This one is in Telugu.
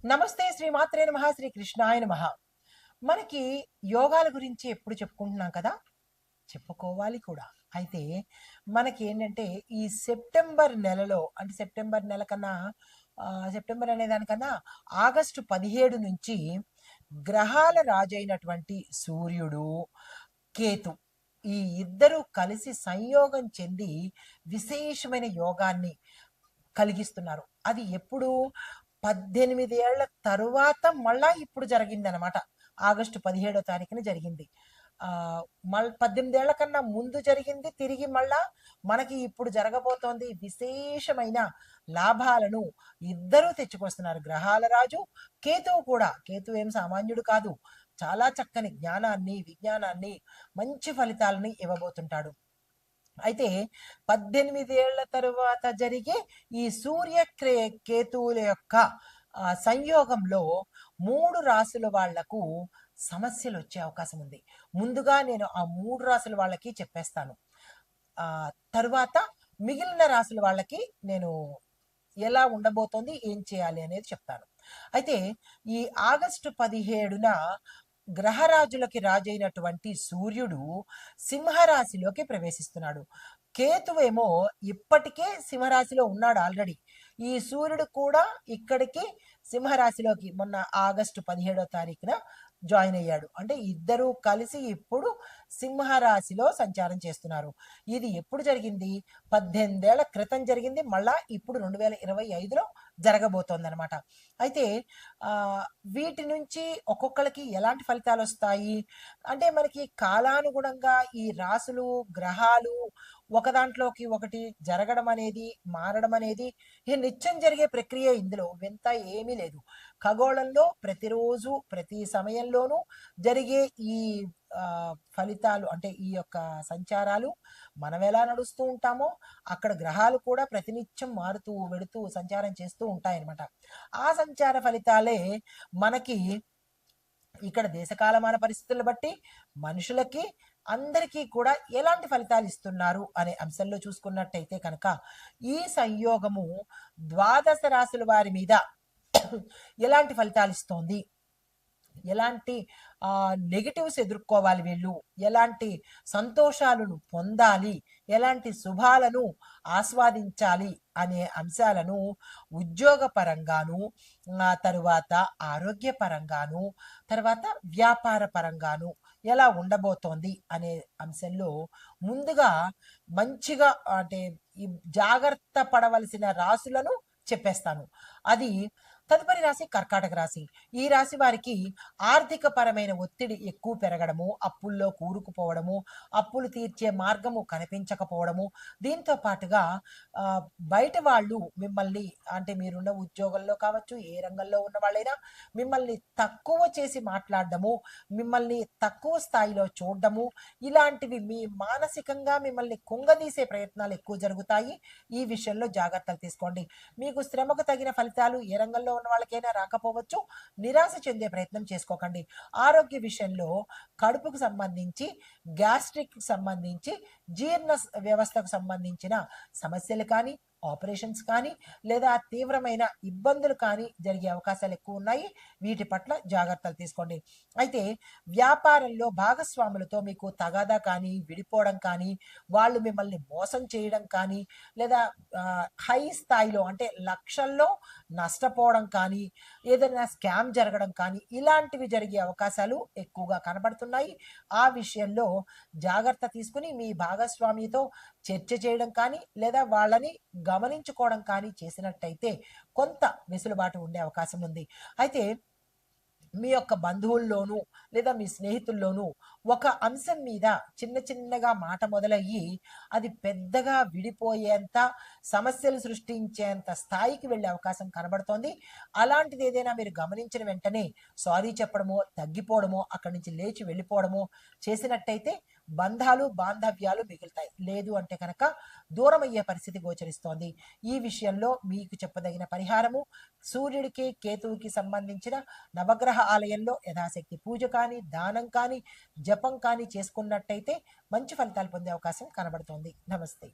నమస్తే శ్రీ మాత్రే నమః శ్రీ కృష్ణాయ నమః. మనకి యోగాల గురించి ఎప్పుడు చెప్పుకుంటున్నాం కదా, చెప్పుకోవాలి కూడా. అయితే మనకి ఏంటంటే ఈ సెప్టెంబర్ నెలలో, అంటే సెప్టెంబర్ నెల కన్నా సెప్టెంబర్ అనే దానికన్నా ఆగస్టు 17 నుంచి గ్రహాల రాజైనటువంటి సూర్యుడు, కేతు ఈ ఇద్దరు కలిసి సంయోగం చెంది విశేషమైన యోగాన్ని కలిగిస్తున్నారు. అది ఎప్పుడు 18 ఏళ్ల తరువాత మళ్ళా ఇప్పుడు జరిగిందనమాట. ఆగస్టు 17వ తారీఖున జరిగింది. మళ్ళీ 18 ఏళ్ల కన్నా ముందు జరిగింది. తిరిగి మళ్ళా మనకి ఇప్పుడు జరగబోతోంది. విశేషమైన లాభాలను ఇద్దరూ తెచ్చుకొస్తున్నారు. గ్రహాల రాజు కేతువు కూడా. కేతువు ఏం సామాన్యుడు కాదు. చాలా చక్కని జ్ఞానాన్ని, విజ్ఞానాన్ని, మంచి ఫలితాలని ఇవ్వబోతుంటాడు. అయితే 18 ఏళ్ల తరువాత జరిగే ఈ సూర్య కేతువుల యొక్క సంయోగంలో 3 రాసుల వాళ్లకు సమస్యలు వచ్చే అవకాశం ఉంది. ముందుగా నేను ఆ 3 రాసుల వాళ్ళకి చెప్పేస్తాను. తరువాత మిగిలిన రాసుల వాళ్ళకి నేను ఎలా ఉండబోతోంది, ఏం చేయాలి అనేది చెప్తాను. అయితే ఈ ఆగస్టు 17న గ్రహరాజులకి రాజైనటువంటి సూర్యుడు సింహరాశిలోకి ప్రవేశిస్తున్నాడు. కేతువేమో ఇప్పటికే సింహరాశిలో ఉన్నాడు ఆల్రెడీ. ఈ సూర్యుడు కూడా ఇక్కడికి సింహరాశిలోకి మొన్న ఆగస్టు 17వ తారీఖున జాయిన్ అయ్యాడు. అంటే ఇద్దరూ కలిసి ఇప్పుడు సింహరాశిలో సంచారం చేస్తున్నారు. ఇది ఎప్పుడు జరిగింది? 18 ఏళ్ల క్రితం జరిగింది. మళ్ళా ఇప్పుడు 2025లో జరగబోతోంది అనమాట. అయితే వీటి నుంచి ఒక్కొక్కరికి ఎలాంటి ఫలితాలు వస్తాయి అంటే, మనకి కాలానుగుణంగా ఈ రాసులు, గ్రహాలు ఒకదాంట్లోకి ఒకటి జరగడం అనేది, మారడం అనేది నిత్యం జరిగే ప్రక్రియ. ఇందులో వింత ఏమీ లేదు. ఖగోళంలో ప్రతిరోజు ప్రతి సమయంలోనూ జరిగే ఈ ఫలితాలు, అంటే ఈ యొక్క సంచారాలు మనం ఎలా నడుస్తూ ఉంటామో అక్కడ గ్రహాలు కూడా ప్రతినిత్యం మారుతూ వెడుతూ సంచారం చేస్తూ ఉంటాయన్నమాట. ఆ సంచార ఫలితాలే మనకి ఇక్కడ దేశకాలమాన పరిస్థితులను బట్టి మనుషులకి అందరికీ కూడా ఎలాంటి ఫలితాలు ఇస్తున్నారు అనే అంశంలో చూసుకున్నట్టయితే కనుక, ఈ సంయోగము ద్వాదశ రాశుల వారి మీద ఎలాంటి ఫలితాలు ఇస్తోంది, ఎలాంటి నెగిటివ్స్ ఎదుర్కోవాలి వీళ్ళు, ఎలాంటి సంతోషాలను పొందాలి, ఎలాంటి శుభాలను ఆస్వాదించాలి అనే అంశాలను ఉద్యోగపరంగాను, తరువాత ఆరోగ్యపరంగాను, తర్వాత వ్యాపార పరంగాను ఎలా ఉండబోతోంది అనే అంశంలో ముందుగా మంచిగా, అంటే ఈ జాగ్రత్త పడవలసిన రాశులను చెప్పేస్తాను. అది తదుపరి రాశి కర్కాటక రాశి. ఈ రాశి వారికి ఆర్థిక పరమైన ఒత్తిడి ఎక్కువ పెరగడము, అప్పుల్లో కూరుకుపోవడము, అప్పులు తీర్చే మార్గము కనిపించకపోవడము, దీంతో పాటుగా బయట వాళ్ళు మిమ్మల్ని, అంటే మీరున్న ఉద్యోగంలో కావచ్చు, ఏ రంగంలో ఉన్న వాళ్ళైనా మిమ్మల్ని తక్కువ చేసి మాట్లాడడము, మిమ్మల్ని తక్కువ స్థాయిలో చూడడము, ఇలాంటివి మీ మానసికంగా మిమ్మల్ని కుంగదీసే ప్రయత్నాలు ఎక్కువ జరుగుతాయి. ఈ విషయంలో జాగ్రత్తలు తీసుకోండి. మీకు శ్రమకు తగిన ఫలితాలు ఏ రంగంలో ఉన్న వాళ్ళకైనా రాకపోవచ్చు. నిరాశ చెందే ప్రయత్నం చేసుకోకండి. ఆరోగ్య విషయంలో కడుపుకు సంబంధించి, గ్యాస్ట్రిక్ సంబంధించి, జీర్ణ వ్యవస్థకు సంబంధించిన సమస్యలు కానీ, ఆపరేషన్స్ కానీ, లేదా తీవ్రమైన ఇబ్బందులు కానీ జరిగే అవకాశాలు ఎక్కువ ఉన్నాయి. వీటి పట్ల జాగ్రత్తలు తీసుకోండి. అయితే వ్యాపారంలో భాగస్వాములతో మీకు తగాదా కానీ, విడిపోవడం కానీ, వాళ్ళు మిమ్మల్ని మోసం చేయడం కానీ, లేదా హై స్థాయిలో అంటే లక్షల్లో నష్టపోవడం కానీ, ఏదైనా స్కామ్ జరగడం కానీ, ఇలాంటివి జరిగే అవకాశాలు ఎక్కువగా కనబడుతున్నాయి. ఆ విషయంలో జాగ్రత్త తీసుకుని మీ భాగస్వామితో చర్చ చేయడం కానీ, లేదా వాళ్ళని గమనించుకోవడం కానీ చేసినట్టయితే కొంత వెసులుబాటు ఉండే అవకాశం ఉంది. అయితే మీ యొక్క బంధువుల్లోనూ లేదా మీ స్నేహితుల్లోనూ ఒక అంశం మీద చిన్న చిన్నగా మాట మొదలయ్యి అది పెద్దగా విడిపోయేంత, సమస్యలు సృష్టించేంత స్థాయికి వెళ్ళే అవకాశం కనబడుతోంది. అలాంటిది ఏదైనా మీరు గమనించిన వెంటనే సారీ చెప్పడమో, తగ్గిపోవడమో, అక్కడి నుంచి లేచి వెళ్ళిపోవడమో చేసినట్టయితే బంధాలు, బాంధవ్యాలు మిగులుతాయి. లేదు అంటే కనుక దూరం అయ్యే పరిస్థితి గోచరిస్తోంది. ఈ విషయంలో మీకు చెప్పదగిన పరిహారము, సూర్యుడికి కేతువుకి సంబంధించిన నవగ్రహ ఆలయంలో యథాశక్తి పూజ కానీ, దానం కానీ, జపం కానీ చేసుకున్నట్టయితే మంచి ఫలితాలు పొందే అవకాశం కనబడుతోంది. నమస్తే.